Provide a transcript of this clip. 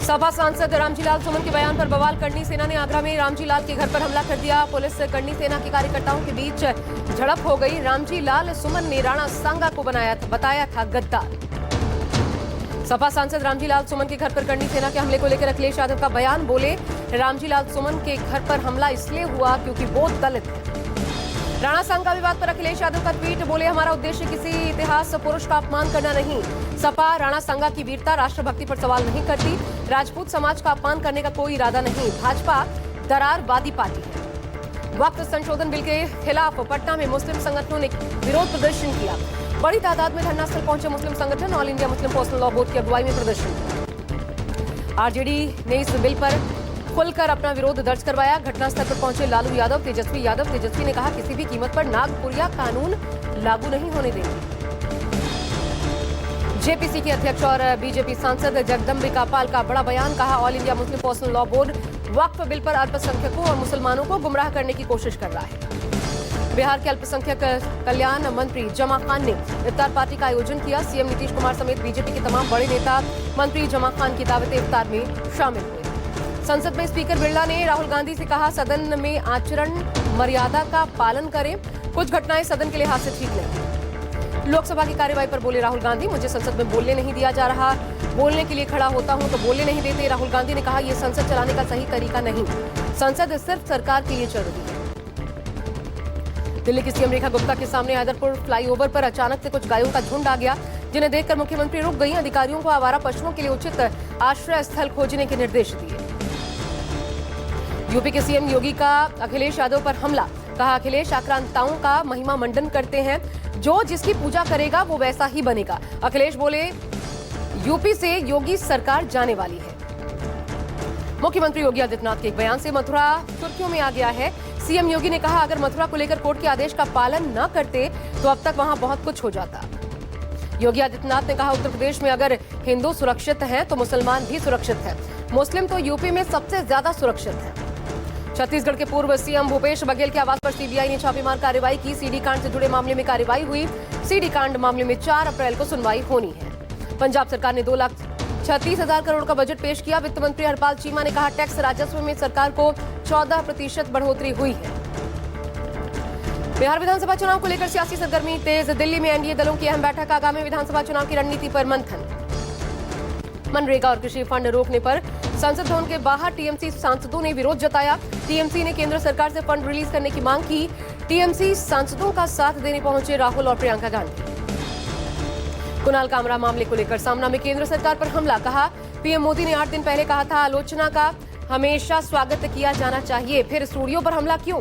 सपा सांसद रामजीलाल सुमन के बयान पर बवाल। करनी सेना ने आगरा में रामजीलाल के घर पर हमला कर दिया। पुलिस करनी सेना के कार्यकर्ताओं के बीच झड़प हो गई। रामजीलाल सुमन ने राणा सांगा को बताया था गद्दार। सपा सांसद रामजीलाल सुमन के घर पर करनी सेना के हमले को लेकर अखिलेश यादव का बयान। बोले, रामजीलाल सुमन के घर पर हमला इसलिए हुआ क्योंकि वो दलित है। राणा सांगा विवाद पर अखिलेश यादव का ट्वीट। बोले, हमारा उद्देश्य किसी इतिहास पुरुष का अपमान करना नहीं। सपा राणा सांगा की वीरता, राष्ट्रभक्ति पर सवाल नहीं करती। राजपूत समाज का अपमान करने का कोई इरादा नहीं। भाजपा दरारवादी पार्टी है। वक्त संशोधन बिल के खिलाफ पटना में मुस्लिम संगठनों ने विरोध प्रदर्शन किया। बड़ी तादाद में धरनास्थल पहुंचे मुस्लिम संगठन। All India Muslim Personal Law board की अगुवाई में प्रदर्शन किया। आरजेडी ने इस बिल पर खुलकर अपना विरोध दर्ज करवाया। घटनास्थल पर पहुंचे लालू यादव, तेजस्वी यादव। तेजस्वी ने कहा, किसी भी कीमत पर नागपुरिया कानून लागू नहीं होने देंगे। जेपीसी के अध्यक्ष और बीजेपी सांसद जगदम्बिका पाल का बड़ा बयान। कहा, All India Muslim Personal Law Board Waqf bill पर अल्पसंख्यकों और मुसलमानों को गुमराह करने की कोशिश कर रहा है। बिहार के अल्पसंख्यक कल्याण मंत्री जमा खान ने इफ्तार पार्टी का आयोजन किया। सीएम नीतीश कुमार समेत बीजेपी के तमाम बड़े नेता मंत्री जमा खान की दावत इफ्तार में शामिल हुए। संसद में स्पीकर बिरला ने राहुल गांधी से कहा, सदन में आचरण मर्यादा का पालन करें। कुछ घटनाएं सदन के लिहाज से ठीक नहीं। लोकसभा की कार्यवाही पर बोले राहुल गांधी, मुझे संसद में बोलने नहीं दिया जा रहा। बोलने के लिए खड़ा होता हूं तो बोलने नहीं देते। राहुल गांधी ने कहा, यह संसद चलाने का सही तरीका नहीं। संसद सिर्फ सरकार के लिए चल रही है। दिल्ली की सीएम रेखा गुप्ता के सामने हैदरपुर फ्लाईओवर पर अचानक से कुछ गायों का झुंड आ गया, जिन्हें देखकर मुख्यमंत्री रुक गई। अधिकारियों को आवारा पशुओं के लिए उचित आश्रय स्थल खोजने के निर्देश दिए। यूपी के सीएम योगी का अखिलेश यादव पर हमला। कहा, अखिलेश आक्रांताओं का महिमा मंडन करते हैं। जो जिसकी पूजा करेगा वो वैसा ही बनेगा। अखिलेश बोले, यूपी से योगी सरकार जाने वाली है। मुख्यमंत्री योगी आदित्यनाथ के एक बयान से मथुरा सुर्खियों में आ गया है। सीएम योगी ने कहा, अगर मथुरा को लेकर कोर्ट के आदेश का पालन न करते तो अब तक वहां बहुत कुछ हो जाता। योगी आदित्यनाथ ने कहा, उत्तर प्रदेश में अगर हिंदू सुरक्षित हैं तो मुसलमान भी सुरक्षित है। मुस्लिम तो यूपी में सबसे ज्यादा सुरक्षित है। छत्तीसगढ़ के पूर्व सीएम भूपेश बघेल के आवास पर सीबीआई ने छापेमार कार्रवाई की। सीडी कांड से जुड़े मामले में कार्रवाई हुई। सीडी कांड मामले में 4 अप्रैल को सुनवाई होनी है। पंजाब सरकार ने 2,36,000 करोड़ का बजट पेश किया। वित्त मंत्री हरपाल चीमा ने कहा, टैक्स राजस्व में सरकार को 14% बढ़ोतरी हुई है। बिहार विधानसभा चुनाव को लेकर सियासी सरगर्मी तेज। दिल्ली में एनडीए दलों की अहम बैठक। आगामी विधानसभा चुनाव की रणनीति पर मंथन। मनरेगा और कृषि फंड रोकने पर संसद भवन के बाहर टीएमसी सांसदों ने विरोध जताया। टीएमसी ने केंद्र सरकार से फंड रिलीज करने की मांग की। टीएमसी सांसदों का साथ देने पहुंचे राहुल और प्रियंका गांधी। कुणाल कामरा मामले को लेकर सामना में केंद्र सरकार पर हमला। कहा, पीएम मोदी ने 8 दिन पहले कहा था, आलोचना का हमेशा स्वागत किया जाना चाहिए, फिर स्टूडियो पर हमला क्यों।